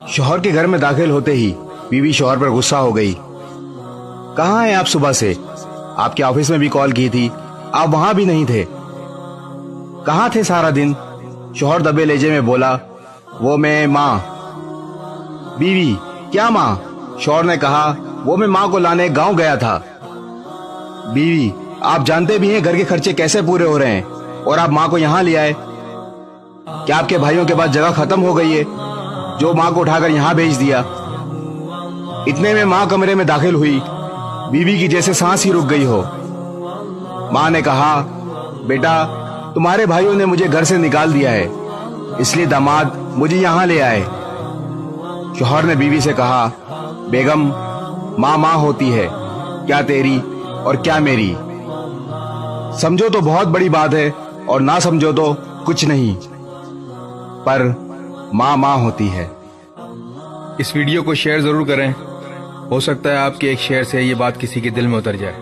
शौहर के घर में दाखिल होते ही बीवी शौहर पर गुस्सा हो गई। कहाँ हैं आप सुबह से? आपके ऑफिस में भी कॉल की थी, आप वहां भी नहीं थे। कहाँ थे सारा दिन? शौहर दबे लहजे में बोला, वो मैं माँ। बीवी, क्या माँ? शौहर ने कहा, वो मैं माँ को लाने गांव गया था। बीवी, आप जानते भी हैं घर के खर्चे कैसे पूरे हो रहे हैं और आप माँ को यहाँ ले आए। क्या आपके भाइयों के पास जगह खत्म हो गई है जो माँ को उठाकर यहाँ भेज दिया? इतने में माँ कमरे में दाखिल हुई। बीवी की जैसे सांस ही रुक गई हो। माँ ने कहा, बेटा तुम्हारे भाइयों ने मुझे घर से निकाल दिया है, इसलिए दामाद मुझे यहाँ ले आए। शौहर ने बीवी से कहा, बेगम माँ माँ होती है, क्या तेरी और क्या मेरी। समझो तो बहुत बड़ी बात है और ना समझो तो कुछ नहीं, पर माँ माँ होती है। इस वीडियो को शेयर जरूर करें, हो सकता है आपके एक शेयर से ये बात किसी के दिल में उतर जाए।